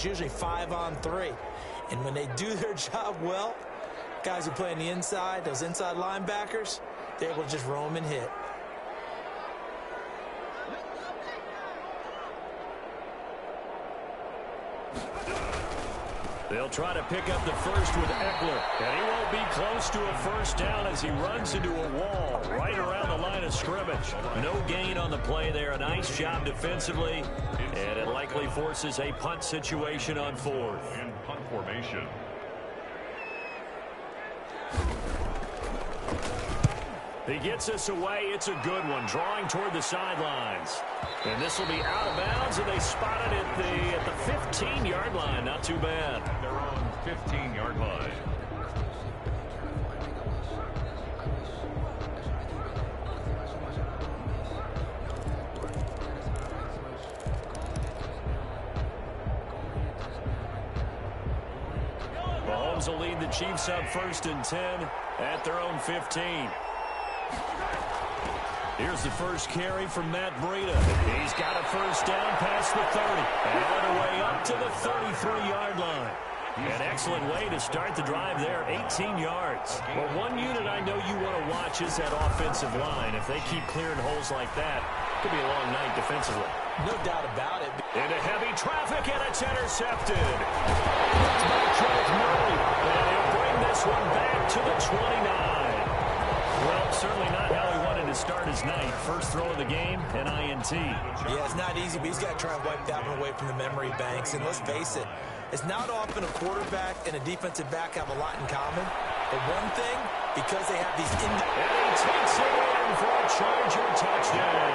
it's usually 5-on-3. And when they do their job well, guys who play on the inside, those inside linebackers, they're able to just roam and hit. They'll try to pick up the first with Eckler, and he won't be close to a first down as he runs into a wall right around the line of scrimmage. No gain on the play there. A nice job defensively, and it likely forces a punt situation on fourth. In punt formation. He gets us away. It's a good one, drawing toward the sidelines. And this will be out of bounds, and they spot it at the 15-yard line. Not too bad. At their own 15-yard line. Mahomes will lead the Chiefs up 1st and 10 at their own 15. Here's the first carry from Matt Breida. He's got a first down past the 30. And all the way up to the 33-yard line. An excellent way to start the drive there, 18 yards. Well, one unit I know you want to watch is that offensive line. If they keep clearing holes like that, it could be a long night defensively. No doubt about it. Into heavy traffic, and it's intercepted. It's by Charles Murray. And he'll bring this one back to the 29. Well, certainly not how he wanted to start his night. First throw of the game, an INT. Yeah, it's not easy, but he's got to try and wipe that one away from the memory banks. And let's face it, it's not often a quarterback and a defensive back have a lot in common. But one thing, because they have these... And he takes it in for a Charger touchdown.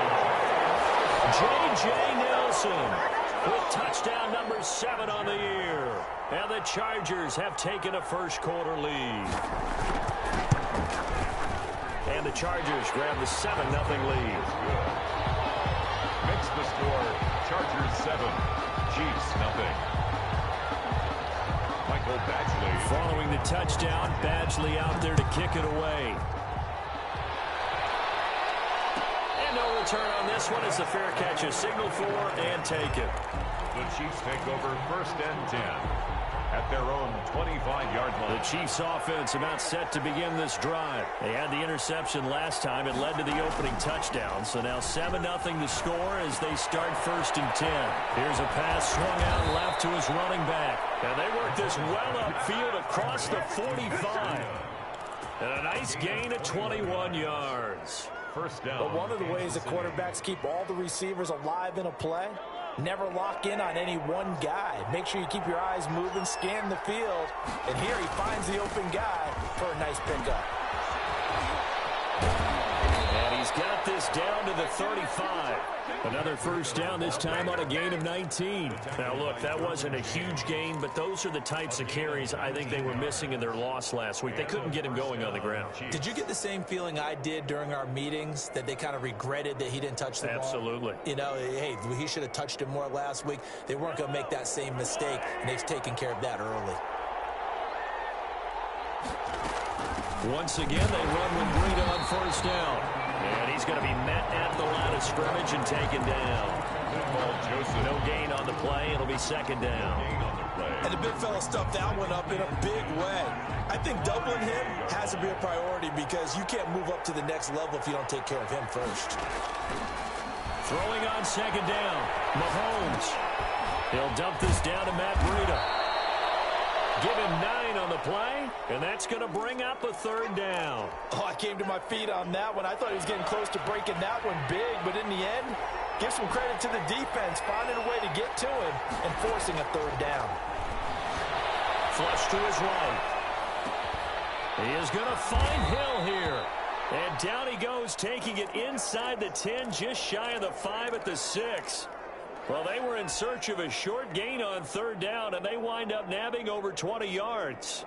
J.J. Nelson with touchdown number 7 on the year. And the Chargers have taken a first-quarter lead. And the Chargers grab the 7-0 lead. Makes the score Chargers 7, Chiefs 0. Michael Badgley. Following the touchdown, Badgley out there to kick it away. And no return on this one as the fair catch is signaled for and taken. The Chiefs take over 1st and 10. At their own 25-yard line. The Chiefs offense about set to begin this drive. They had the interception last time. It led to the opening touchdown. So now 7-0 to score as they start 1st and 10. Here's a pass swung out left to his running back. And they work this well upfield across the 45. And a nice gain of 21 yards. First down. But one of the ways the quarterbacks keep all the receivers alive in a play, never lock in on any one guy. Make sure you keep your eyes moving, scan the field. And here he finds the open guy for a nice pickup. And he's got this down to the 35. Another first down, this time on a gain of 19. Now, look, that wasn't a huge gain, but those are the types of carries I think they were missing in their loss last week. They couldn't get him going on the ground. Did you get the same feeling I did during our meetings, that they kind of regretted that he didn't touch the ball? Absolutely. You know, hey, he should have touched it more last week. They weren't going to make that same mistake, and they've taken care of that early. Once again, they run with Breida on first down. And he's going to be met at the line of scrimmage and taken down. No gain on the play. It'll be 2nd down. And the big fella stuffed that one up in a big way. I think doubling him has to be a priority because you can't move up to the next level if you don't take care of him first. Throwing on 2nd down, Mahomes. He'll dump this down to Matt Breida. Give him 9 on the play, and that's going to bring up a 3rd down. Oh, I came to my feet on that one. I thought he was getting close to breaking that one big, but in the end, give some credit to the defense, finding a way to get to him and forcing a 3rd down. Flush to his right. He is going to find Hill here. And down he goes, taking it inside the 10, just shy of the 5 at the 6. Well, they were in search of a short gain on 3rd down, and they wind up nabbing over 20 yards.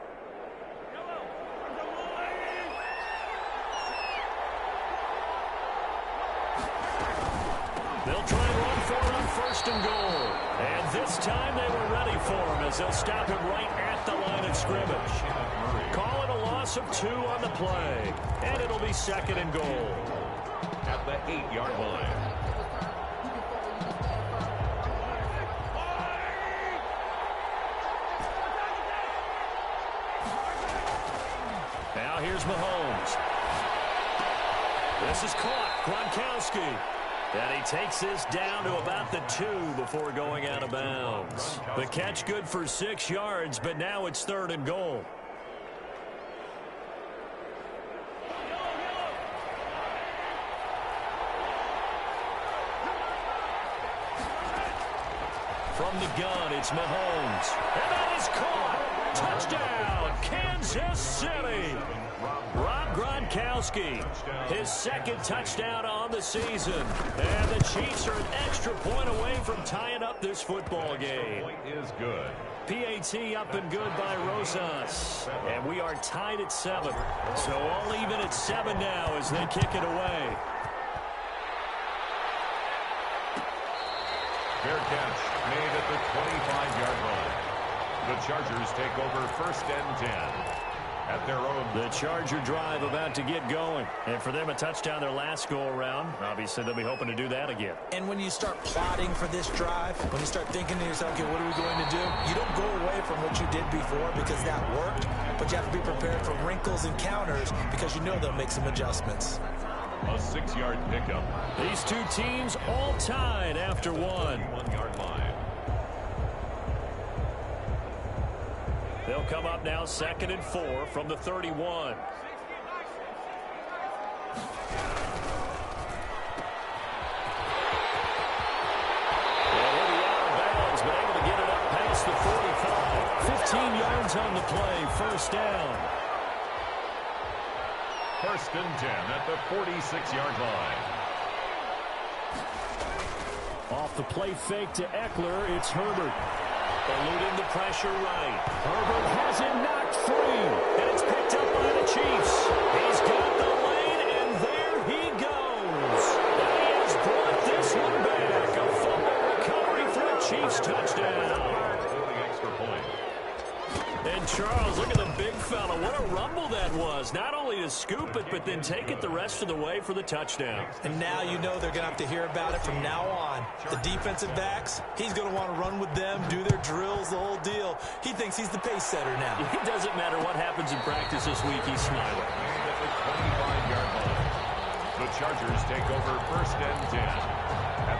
They'll try and run for it on 1st and goal. And this time they were ready for him as they'll stop him right at the line of scrimmage. Call it a loss of 2 on the play. And it'll be 2nd and goal. At the 8-yard line. Now here's Mahomes. This is caught. Gronkowski. And he takes this down to about the 2 before going out of bounds. The catch good for 6 yards, but now it's 3rd and goal. From the gun, it's Mahomes. And that is caught. Touchdown, Kansas City. Rob Gronkowski, his 2nd touchdown on the season. And the Chiefs are an extra point away from tying up this football game. Point is good. PAT up and good by Rosas. And we are tied at 7. So all even at 7 now as they kick it away. Fair catch made at the 25-yard line. The Chargers take over 1st and 10 at their own. The Charger drive about to get going. And for them, a touchdown their last go-around. Obviously, they'll be hoping to do that again. And when you start plotting for this drive, when you start thinking to yourself, okay, what are we going to do? You don't go away from what you did before because that worked, but you have to be prepared for wrinkles and counters because you know they'll make some adjustments. A 6-yard pickup. These two teams all tied after 1. 1-yard line. They'll come up now 2nd and 4 from the 31. Well, he'll be out of bounds, but able to get it up past the 45. 15 yards on the play, 1st down. 1st and 10 at the 46-yard line. Off the play fake to Eckler, it's Herbert. Eluding the pressure right. Herbert has it knocked free. And it's picked up by the Chiefs. He's got the lane, and there he goes. And he has brought this one back. A fumble recovery for a Chiefs touchdown. Extra point. And Charles, look at the big fella. What a rumble that was. Not only to scoop it, but then take it the rest of the way for the touchdown. And now you know they're going to have to hear about it from now on. The defensive backs, he's going to want to run with them, do their drills, the whole deal. He thinks he's the pace setter now. It doesn't matter what happens in practice this week, he's smiling. At the 25-yard line. The Chargers take over 1st and 10.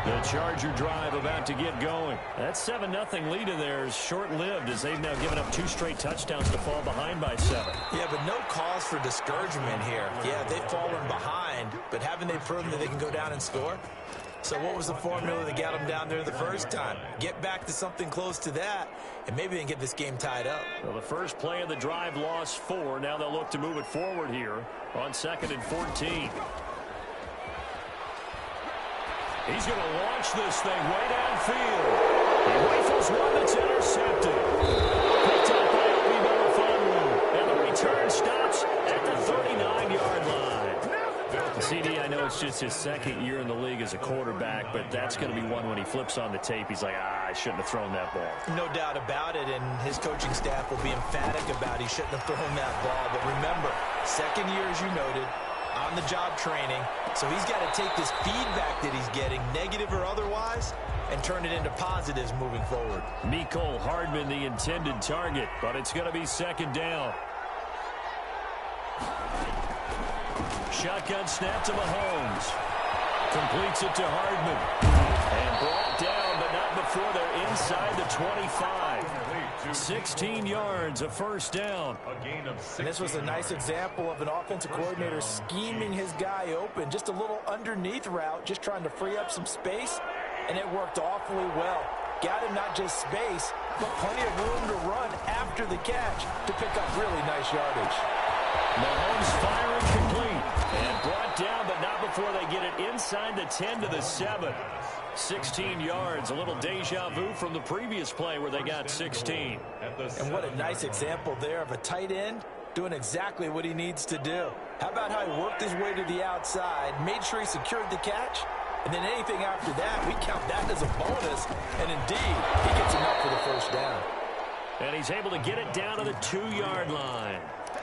The Charger drive about to get going. That 7-0 lead in there is short-lived as they've now given up 2 straight touchdowns to fall behind by 7. Yeah, but no cause for discouragement here. Yeah, they've fallen behind, but haven't they proven that they can go down and score? So what was the formula that got them down there the first time? Get back to something close to that, and maybe they can get this game tied up. Well, the first play of the drive lost 4. Now they'll look to move it forward here on 2nd and 14. He's going to launch this thing way downfield. He rifles one that's intercepted. Picked up by Obi Melifonwu. And the return stops at the 39-yard line. CD, I know it's just his 2nd year in the league as a quarterback, but that's going to be one when he flips on the tape. He's like, I shouldn't have thrown that ball. No doubt about it, and his coaching staff will be emphatic about he shouldn't have thrown that ball. But remember, 2nd year, as you noted, on-the-job training, so he's got to take this feedback that he's getting, negative or otherwise, and turn it into positives moving forward. Mecole Hardman, the intended target, but it's going to be 2nd down. Shotgun snap to Mahomes. Completes it to Hardman. And brought down, but not before they're inside the 25. 16 yards, a 1st down. And this was a nice example of an offensive coordinator scheming his guy open. Just a little underneath route, just trying to free up some space, and it worked awfully well. Got him not just space, but plenty of room to run after the catch to pick up really nice yardage. Mahomes firing complete. And brought down, but not before they get it inside the 10 to the 7. 16 yards, a little deja vu from the previous play where they got 16. And what a nice example there of a tight end doing exactly what he needs to do. How about how he worked his way to the outside, made sure he secured the catch, and then anything after that, we count that as a bonus. And indeed, he gets enough for the 1st down. And he's able to get it down to the 2-yard line.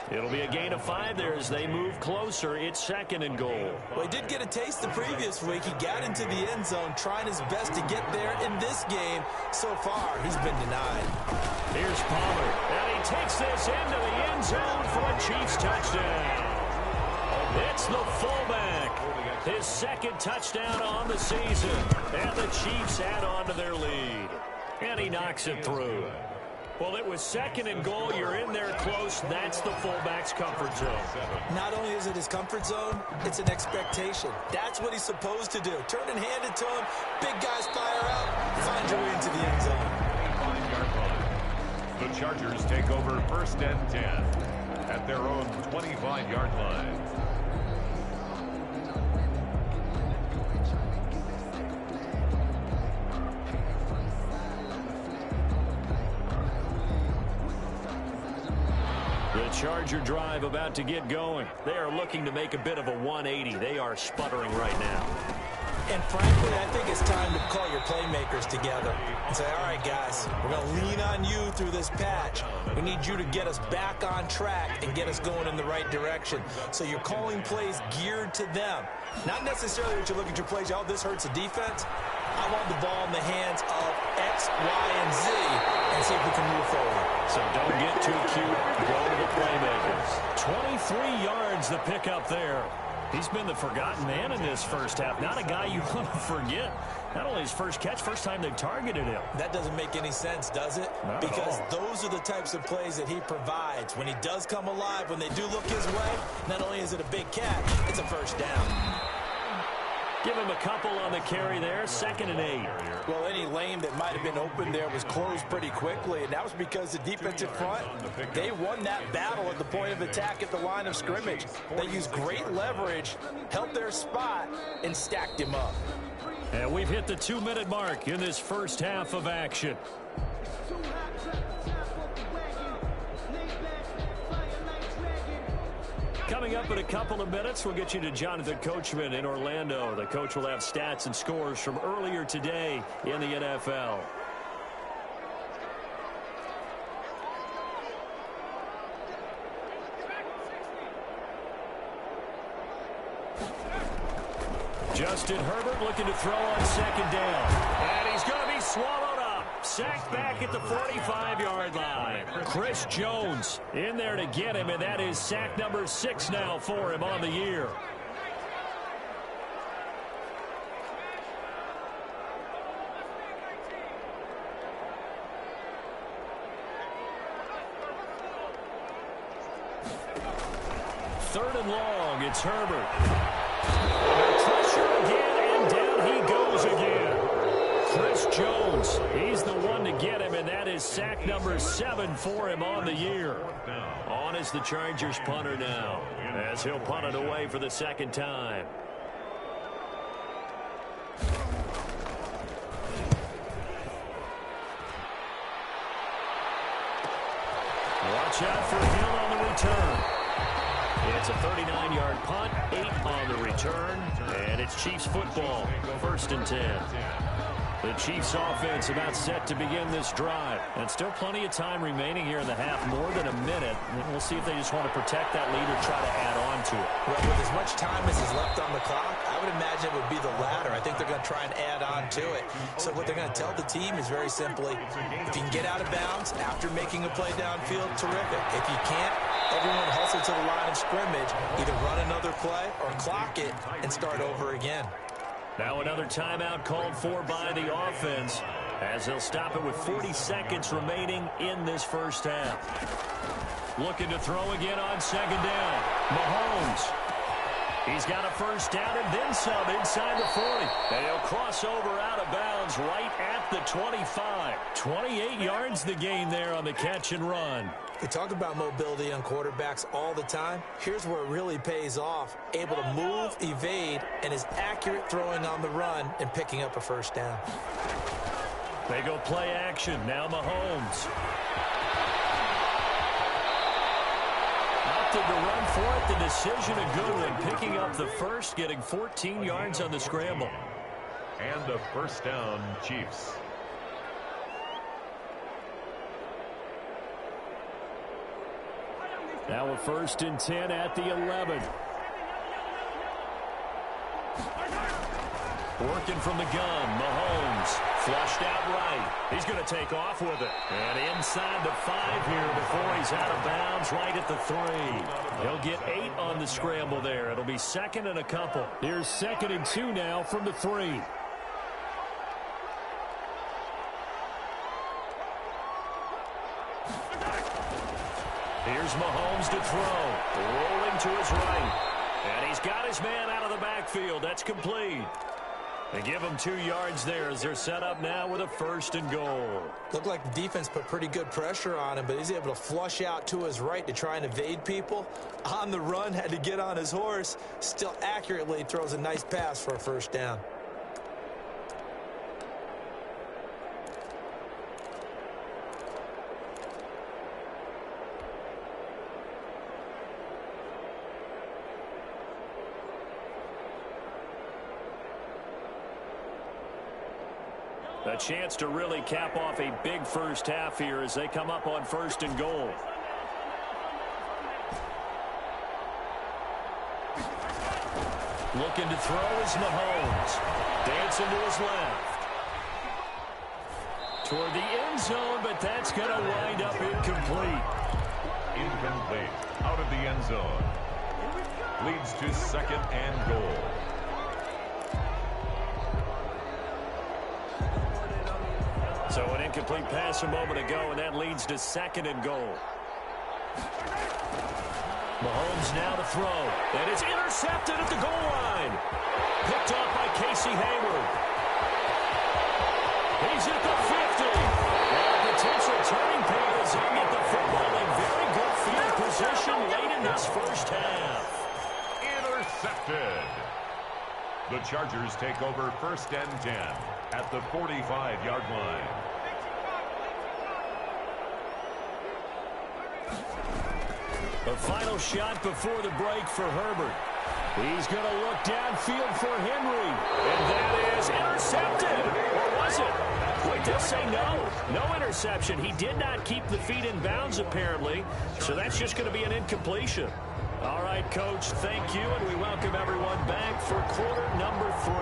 It'll be a gain of 5 there as they move closer. It's 2nd and goal. Well, he did get a taste the previous week. He got into the end zone, trying his best to get there in this game. So far, he's been denied. Here's Pollard, and he takes this into the end zone for a Chiefs touchdown. It's the fullback. His second touchdown on the season. And the Chiefs add on to their lead. And he knocks it through. Well, it was second and goal. You're in there close. That's the fullback's comfort zone. Not only is it his comfort zone, it's an expectation. That's what he's supposed to do. Turn and hand it to him. Big guys fire out. Find your way into the end zone. The Chargers take over first and 10 at their own 25-yard line. The Charger drive about to get going. They are looking to make a bit of a 180. They are sputtering right now. And frankly, I think it's time to call your playmakers together and say, all right, guys, we're going to lean on you through this patch. We need you to get us back on track and get us going in the right direction. So you're calling plays geared to them. Not necessarily what you look at your plays, oh, this hurts the defense. I want the ball in the hands of X, Y, and Z and see if we can move forward. So don't get too cute. Go to the playmakers. 23 yards the pickup there. He's been the forgotten man in this first half. Not a guy you want to forget. Not only his first catch, first time they've targeted him. That doesn't make any sense, does it? Not because at all. Those are the types of plays that he provides. When he does come alive, when they do look his way, not only is it a big catch, it's a first down. Give him a couple on the carry there. 2nd and 8. Well, any lane that might have been open there was closed pretty quickly, and that was because the defensive front, they won that battle at the point of attack at the line of scrimmage. They used great leverage, held their spot, and stacked him up. And we've hit the 2-minute mark in this first half of action. Coming up in a couple of minutes, we'll get you to Jonathan Coachman in Orlando. The coach will have stats and scores from earlier today in the NFL. Justin Herbert looking to throw on 2nd down. And he's going to be swallowed up. Sacked back at the 45-yard line. Chris Jones in there to get him, and that is sack number 6 now for him on the year. Third and long, it's Herbert. Pressure again, and down he goes again. Chris Jones, he's the one to get him, and that is sack number 7 for him on the year. On is the Chargers punter now, as he'll punt it away for the 2nd time. Watch out for Hill on the return. It's a 39-yard punt, 8 on the return, and it's Chiefs football, 1st and 10. The Chiefs offense about set to begin this drive. And still plenty of time remaining here in the half, more than a minute. And we'll see if they just want to protect that lead or try to add on to it. Well, with as much time as is left on the clock, I would imagine it would be the latter. I think they're going to try and add on to it. So what they're going to tell the team is very simply, if you can get out of bounds after making a play downfield, terrific. If you can't, everyone hustle to the line of scrimmage, either run another play or clock it and start over again. Now another timeout called for by the offense as they'll stop it with 40 seconds remaining in this first half. Looking to throw again on 2nd down. Mahomes. He's got a first down and then some inside the 40. And he'll cross over out of bounds right at the 25. 28 yards the gain there on the catch and run. We talk about mobility on quarterbacks all the time. Here's where it really pays off. Able to move, evade, and is accurate throwing on the run and picking up a first down. They go play action. Now Mahomes. Opted to run for it. The decision a good one. Picking up the first, getting 14 yards on the scramble. And a first down, Chiefs. Now a 1st and 10 at the 11. Working from the gun, Mahomes Flushed out right. He's going to take off with it. And inside the 5 here before he's out of bounds right at the 3. He'll get 8 on the scramble there. It'll be second and a couple. Here's 2nd and 2 now from the 3. Here's Mahomes to throw. Rolling to his right. And he's got his man out of the backfield. That's complete. They give him 2 yards there as they're set up now with a 1st and goal. Looked like the defense put pretty good pressure on him, but he's able to flush out to his right to try and evade people. On the run, had to get on his horse. Still accurately throws a nice pass for a 1st down. A chance to really cap off a big first half here as they come up on 1st and goal. Looking to throw is Mahomes. Dancing to his left. Toward the end zone, but that's going to wind up incomplete. Incomplete. Out of the end zone. Leads to 2nd and goal. So an incomplete pass a moment ago, and that leads to 2nd and goal. Mahomes now to throw. And it's intercepted at the goal line. Picked off by Casey Hayward. He's at the 50. And a potential turning point as he get the football in very good field position late in this first half. Intercepted. The Chargers take over 1st and 10 at the 45-yard line. The final shot before the break for Herbert. He's going to look downfield for Henry. And that is intercepted. Or was it? Quick to say no. No interception. He did not keep the feet in bounds, apparently. So that's just going to be an incompletion. All right, Coach, thank you, and we welcome everyone back for quarter number 3.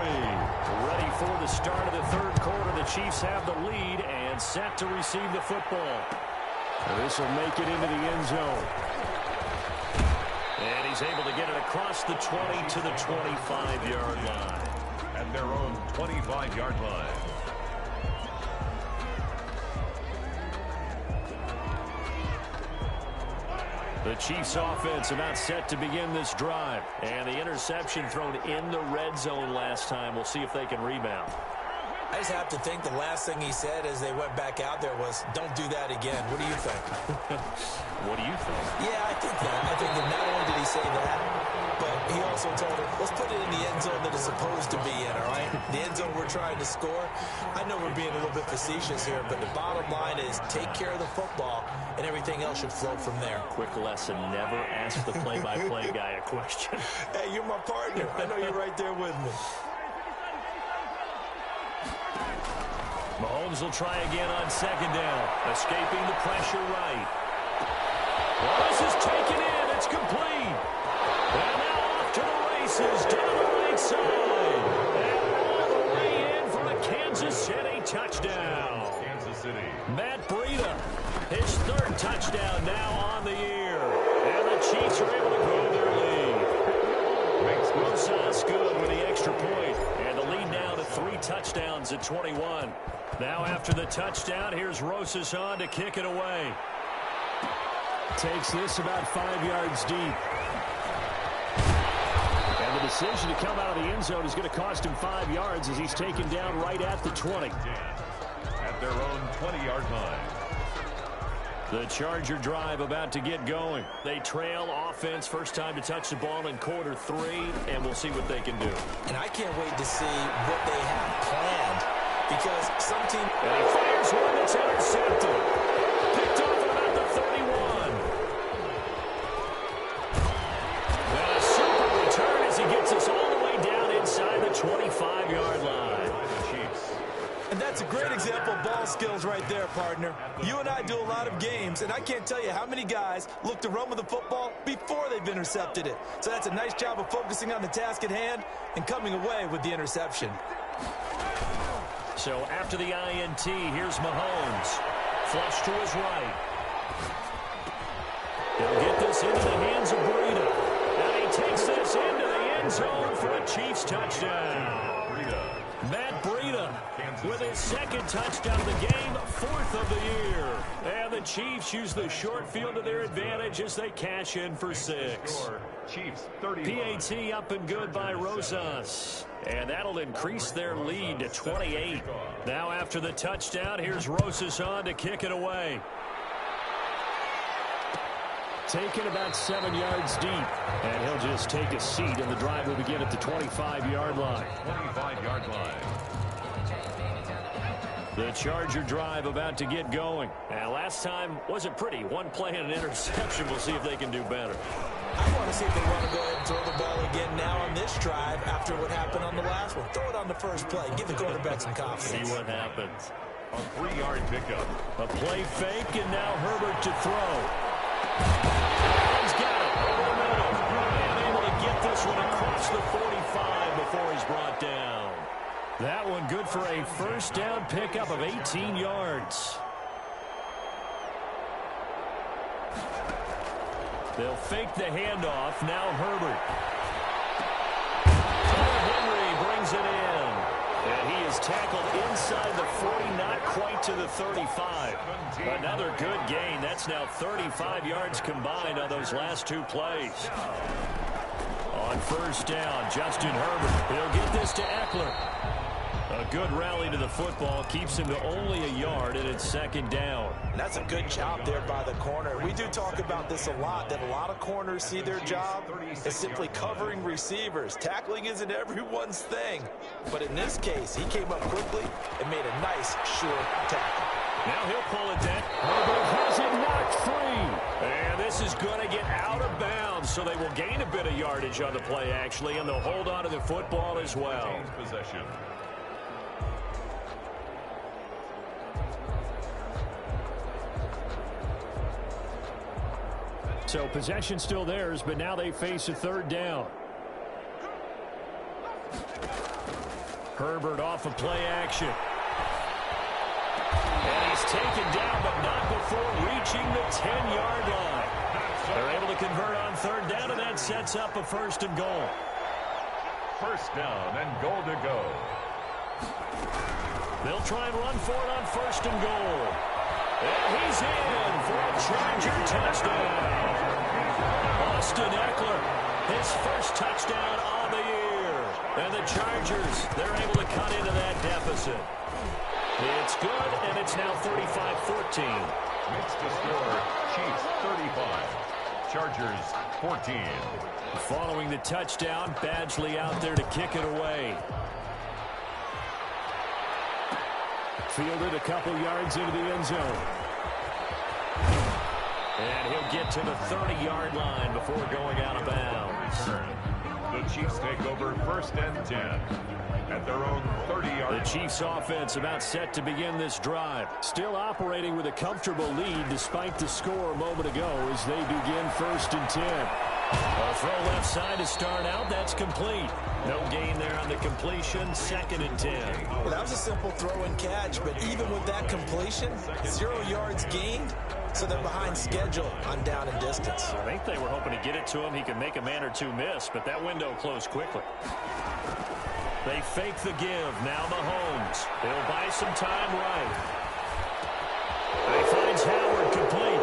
Ready for the start of the 3rd quarter. The Chiefs have the lead and set to receive the football. This will make it into the end zone. And he's able to get it across the 20 to the 25-yard line. At their own 25-yard line. The Chiefs offense about set to begin this drive. And the interception thrown in the red zone last time. We'll see if they can rebound. I just have to think the last thing he said as they went back out there was, don't do that again. What do you think? What do you think? Yeah, I think that. I think that not only did he say that, but he also told her, let's put it in the end zone that it's supposed to be in, all right? The end zone we're trying to score. I know we're being a little bit facetious here, but the bottom line is take care of the football, and everything else should flow from there. Quick lesson, never ask the play-by-play guy a question. Hey, you're my partner. I know you're right there with me. Mahomes will try again on 2nd down. Escaping the pressure right. Well, this is taken in. It's complete. And now off to the races down the right side. And all the way in for a Kansas City touchdown. Kansas City. Matt Breida, his 3rd touchdown now on the year. And the Chiefs are able to grow their lead. Rosas good with the extra point. And the lead now to 3 touchdowns at 21. Now after the touchdown, here's Rosas on to kick it away. Takes this about 5 yards deep. And the decision to come out of the end zone is going to cost him 5 yards as he's taken down right at the 20. At their own 20-yard line. The Charger drive about to get going. They trail offense, first time to touch the ball in quarter 3, and we'll see what they can do. And I can't wait to see what they have planned. Because some team... And he fires one that's intercepted. Picked off at about the 31. And a super return as he gets us all the way down inside the 25-yard line. And that's a great example of ball skills right there, partner. You and I do a lot of games, and I can't tell you how many guys look to run with the football before they've intercepted it. So that's a nice job of focusing on the task at hand and coming away with the interception. So after the INT, here's Mahomes. Flush to his right. He'll get this into the hands of Breida. And he takes this into the end zone for a Chiefs touchdown. Matt Breida with his second touchdown of the game, fourth of the year. And the Chiefs use the short field to their advantage as they cash in for 6. Chiefs 30. PAT up and good by Rosas. And that'll increase their lead to 28. Now after the touchdown, here's Rosas on to kick it away. Taken about 7 yards deep. And he'll just take a seat, and the drive will begin at the 25-yard line. 25-yard line. The Charger drive about to get going. And last time wasn't pretty. One play and an interception. We'll see if they can do better. I want to see if they want to go ahead and throw the ball again now on this drive after what happened on the last one. Throw it on the first play. Give the quarterback some confidence. See what happens. A 3-yard pickup. A play fake, and now Herbert to throw. He's got it over the middle. And able to get this one across the 45 before he's brought down. That one good for a first down pickup of 18 yards. They'll fake the handoff. Now Herbert. Henry brings it in. And he is tackled inside the 40, not quite to the 35. Another good gain. That's now 35 yards combined on those last 2 plays. On first down, Justin Herbert. He'll get this to Eckler. A good rally to the football keeps him to only a yard, and it's second down. And that's a good job there by the corner. We do talk about this a lot, that a lot of corners see their job as simply covering receivers. Tackling isn't everyone's thing. But in this case, he came up quickly and made a nice, short tackle. Now he'll pull it down. Herbert has it knocked free. And this is going to get out of bounds, so they will gain a bit of yardage on the play, actually, and they'll hold on to the football as well. Possession. So possession still theirs, but now they face a third down. Herbert off of play action. And he's taken down, but not before reaching the 10-yard line. They're able to convert on third down, and that sets up a first and goal. First down and goal to go. They'll try and run for it on first and goal. And he's in for a Charger touchdown. Austin Eckler, his first touchdown on the year. And the Chargers, they're able to cut into that deficit. It's good, and it's now 35-14. Makes the score Chiefs 35, Chargers 14. Following the touchdown, Badgley out there to kick it away. Fielded a couple yards into the end zone. And he'll get to the 30-yard line before going out of bounds. The Chiefs take over first and 10 at their own 30-yard. The Chiefs offense about set to begin this drive. Still operating with a comfortable lead despite the score a moment ago as they begin first and 10. A throw left side to start out. That's complete. No gain there on the completion. Second and 10. Well, that was a simple throw and catch, but even with that completion, 0 yards gained, so they're behind schedule on down and distance. I think they were hoping to get it to him. He could make a man or two miss, but that window closed quickly. They fake the give. Now Mahomes. He'll buy some time right. And he finds Howard complete.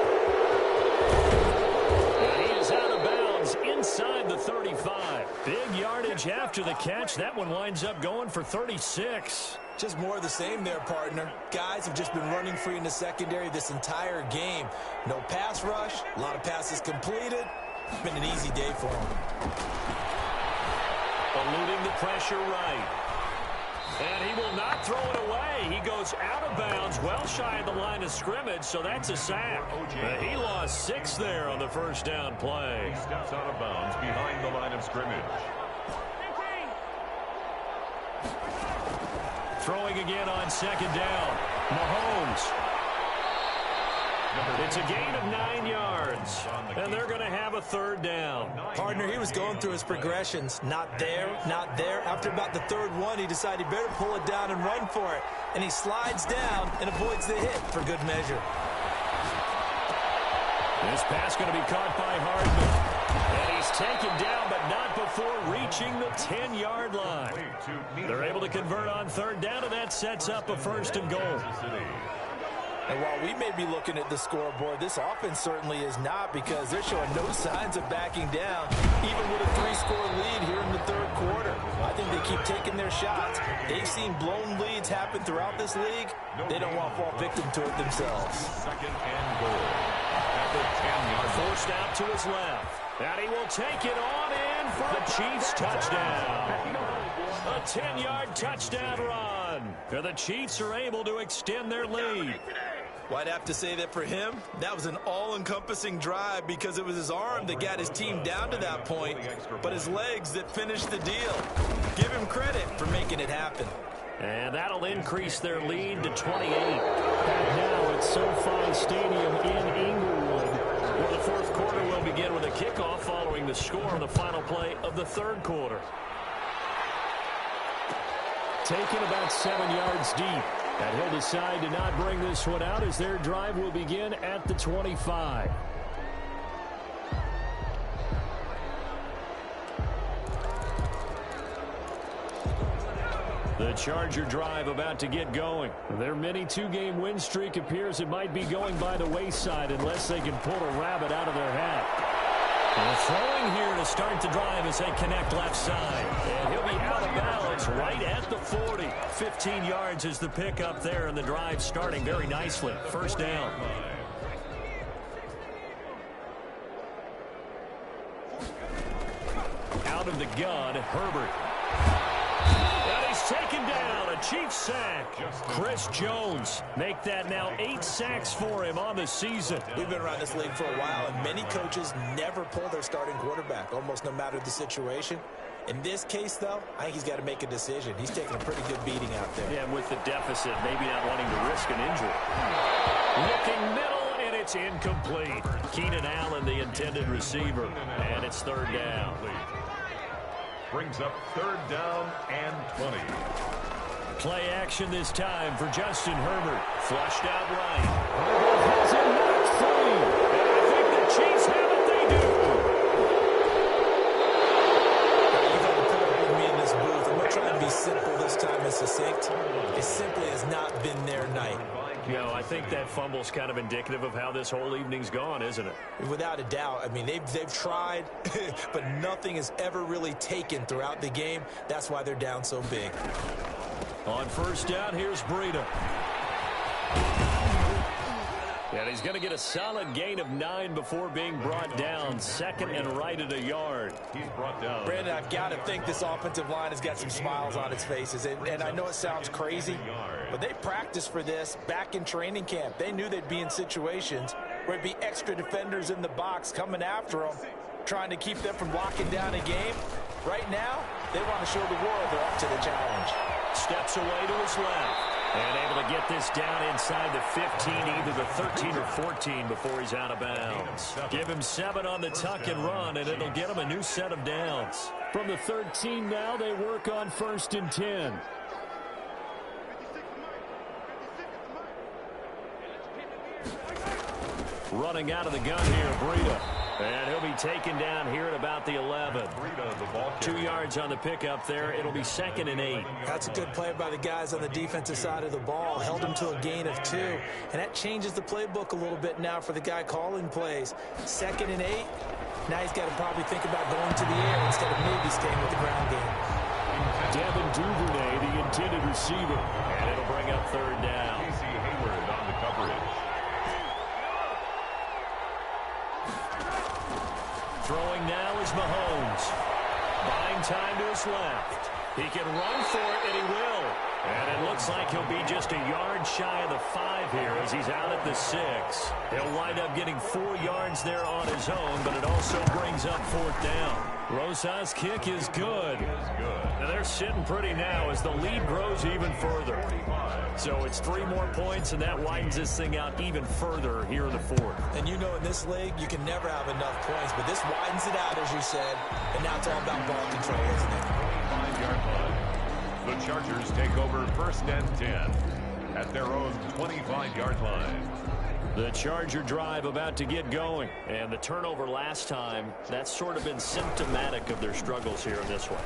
And he is out of bounds inside the 35. Big yardage after the catch. That one winds up going for 36. Just more of the same there, partner. Guys have just been running free in the secondary this entire game. No pass rush, a lot of passes completed. It's been an easy day for them. Eluding the pressure right. And he will not throw it away. He goes out of bounds, well shy of the line of scrimmage, so that's a sack. But he lost 6 there on the first down play. He steps out of bounds behind the line of scrimmage. Throwing again on second down. Mahomes. It's a gain of 9 yards, and they're going to have a third down. Partner, he was going through his progressions. Not there, not there. After about the third one, he decided he better pull it down and run for it. And he slides down and avoids the hit for good measure. This pass going to be caught by Hardman. And he's taken down, but not before reaching the 10-yard line. They're able to convert on third down, and that sets up a 1st and goal. And while we may be looking at the scoreboard, this offense certainly is not, because they're showing no signs of backing down, even with a 3-score lead here in the third quarter. I think they keep taking their shots. They've seen blown leads happen throughout this league. They don't want to fall victim to it themselves. 2nd and goal at the 10-yard line. Forced out to his left. And he will take it on in for a Chiefs touchdown. A 10-yard touchdown run. And the Chiefs are able to extend their lead. Well, I'd have to say that for him, that was an all-encompassing drive, because it was his arm that got his team down to that point, but his legs that finished the deal. Give him credit for making it happen. And that'll increase their lead to 28. Back now at SoFi Stadium in Inglewood, where the fourth quarter will begin with a kickoff following the score on the final play of the third quarter. Taken about 7 yards deep. And he'll decide to not bring this one out as their drive will begin at the 25. The Charger drive about to get going. Their mini 2-game win streak appears it might be going by the wayside unless they can pull a rabbit out of their hat. And throwing here to start the drive as they connect left side. And he'll be out of bounds right at the 40. 15 yards is the pickup there, and the drive starting very nicely. 1st down. Out of the gun, Herbert. And he's taken down. A Chiefs sack. Chris Jones make that now 8 sacks for him on the season. We've been around this league for a while, and many coaches never pull their starting quarterback, almost no matter the situation. In this case, though, I think he's got to make a decision. He's taking a pretty good beating out there. Yeah, with the deficit, maybe not wanting to risk an injury. Looking middle, and it's incomplete. Keenan Allen, the intended receiver, and it's 3rd down. Brings up 3rd down and 20. Play action this time for Justin Herbert. Flushed out right. Herbert has it knocked free. And I think the Chiefs have it. They do. You got to put up with me in this booth. I'm going to try and be simple this time and succinct. It simply has not been their night. You know, I think that fumble's kind of indicative of how this whole evening's gone, isn't it? Without a doubt. I mean, they've tried, but nothing has ever really taken throughout the game. That's why they're down so big. On 1st down, here's Breida. And he's going to get a solid gain of 9 before being brought down. 2nd and right at a yard. He's brought down. Brandon, I've got to think this offensive line has got some smiles on its faces. And I know it sounds crazy, but they practiced for this back in training camp. They knew they'd be in situations where it'd be extra defenders in the box coming after them, trying to keep them from locking down a game. Right now, they want to show the world they're up to the challenge. Steps away to his left. And able to get this down inside the 15, either the 13 or 14 before he's out of bounds. Give him 7 on the tuck and run, and it'll get him a new set of downs. From the 13 now, they work on 1st and 10. Running out of the gun here, Breida. And he'll be taken down here at about the 11. 2 yards on the pickup there. It'll be 2nd and 8. That's a good play by the guys on the defensive side of the ball. Held him to a gain of 2. And that changes the playbook a little bit now for the guy calling plays. 2nd and 8. Now he's got to probably think about going to the air instead of maybe staying with the ground game. Devin Duvernay, the intended receiver. And it'll bring up 3rd down. Casey Hayward on the coverage. Throwing now is Mahomes. Buying time to his left. He can run for it, and he will. And it looks like he'll be just a yard shy of the 5 here as he's out at the 6. He'll wind up getting 4 yards there on his own, but it also brings up 4th down. Rosas' kick is good. Now they're sitting pretty now as the lead grows even further. So it's 3 more points, and that widens this thing out even further here in the fourth. And you know in this league, you can never have enough points, but this widens it out, as you said, and now it's all about ball control, isn't it? 5-yard line. The Chargers take over 1st and 10 at their own 25-yard line. The Charger drive about to get going. And the turnover last time, that's sort of been symptomatic of their struggles here in this one.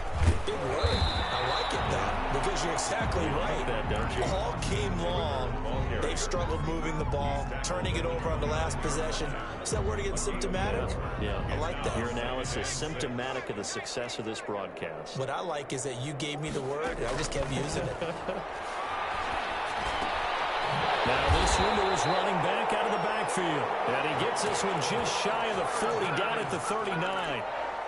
It worked. I like it, though, because you're exactly right. Like that, don't you? All game long, they've struggled moving the ball, turning it over on the last possession. Is that word again, symptomatic? Yeah. I like that. Your analysis symptomatic of the success of this broadcast. What I like is that you gave me the word, and I just kept using it. Now this window is running back out of the backfield. And he gets this one just shy of the 40, down at the 39.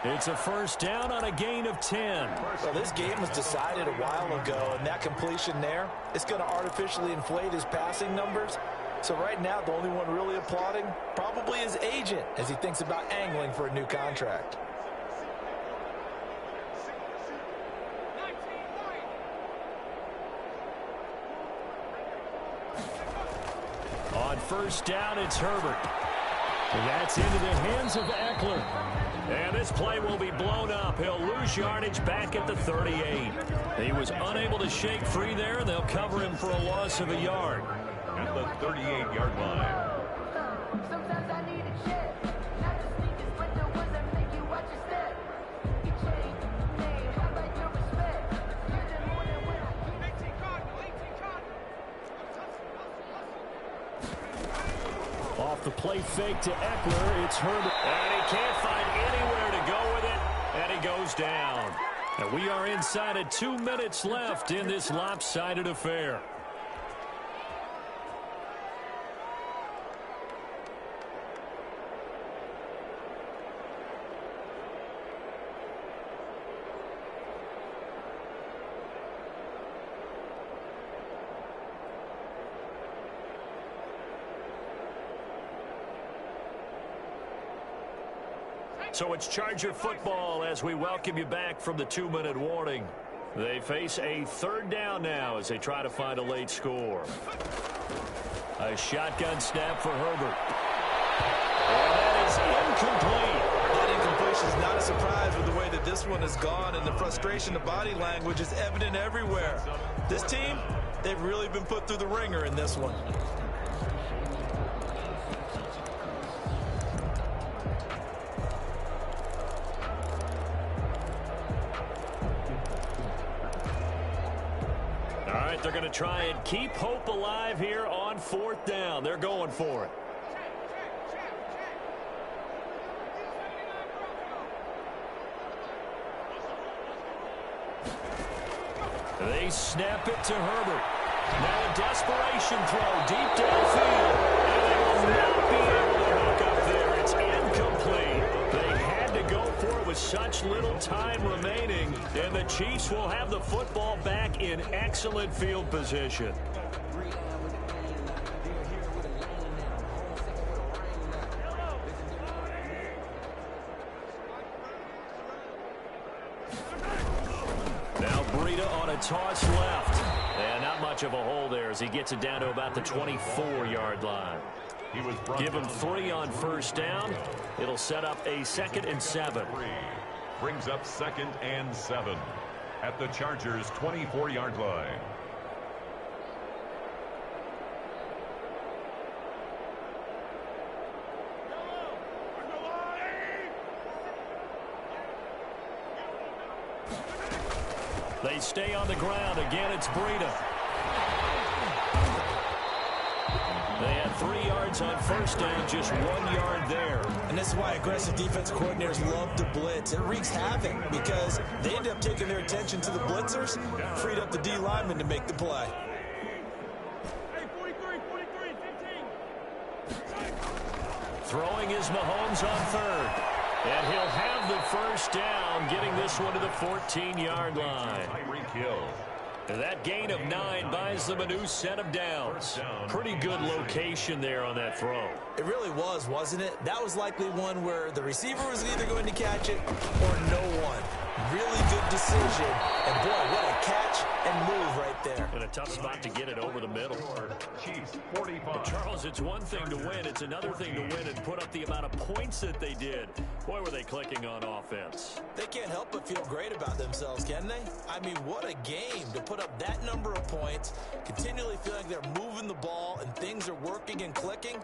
It's a first down on a gain of 10. Well, this game was decided a while ago, and that completion there, it's going to artificially inflate his passing numbers. So right now, the only one really applauding probably his agent as he thinks about angling for a new contract. On first down, it's Herbert. That's into the hands of Eckler. And this play will be blown up. He'll lose yardage back at the 38. He was unable to shake free there, and they'll cover him for a loss of a yard. At the 38-yard line. Sometimes I need a check. Not the sneakers, but the ones that make you watch your step. You change your name, how about your respect? You're the more than when I keep 18 card. Off the play fake to Eckler, it's Herbert. And he can't find anywhere to go with it, and he goes down. And we are inside of 2 minutes left in this lopsided affair. So it's Charger football as we welcome you back from the 2-minute warning. They face a third down now as they try to find a late score. A shotgun snap for Herbert. And that is incomplete. That incompletion is not a surprise with the way that this one has gone, and the frustration, the body language is evident everywhere. This team, they've really been put through the ringer in this one. They're going to try and keep hope alive here on 4th down. They're going for it. They snap it to Herbert. Now a desperation throw deep downfield. And they will not be able to hook up there. It's incomplete. They had to go for it with such little time remaining. And the Chiefs will have the football back in excellent field position. Now Breida on a toss left. And not much of a hole there as he gets it down to about the 24-yard line. Give him 3 on first down. It'll set up a 2nd and 7. Brings up 2nd and 7 at the Chargers' 24-yard line. They stay on the ground. Again, it's Breida. They had 3 yards on first down, just 1 yard there. And this is why aggressive defense coordinators love to blitz. It wreaks havoc because they end up taking their attention to the blitzers, freed up the D lineman to make the play. Throwing is Mahomes on 3rd. And he'll have the first down, getting this one to the 14-yard line. Tyreek Hill. That gain of 9 buys them a new set of downs. Pretty good location there on that throw. It really was, wasn't it? That was likely one where the receiver was either going to catch it or no one. Really good decision. And boy, what a catch and move right there. And a tough spot to get it over the middle. Chiefs 45. But Charles, it's one thing to win. It's another thing to win and put up the amount of points that they did. Boy, were they clicking on offense. They can't help but feel great about themselves, can they? I mean, what a game to put up that number of points, continually feeling like they're moving the ball and things are working and clicking.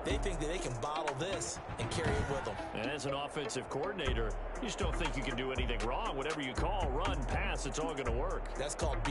They think that they can bottle this and carry it with them. And as an offensive coordinator, you just don't think you can do anything wrong. Whatever you call, run, pass, it's all going to work. That's called being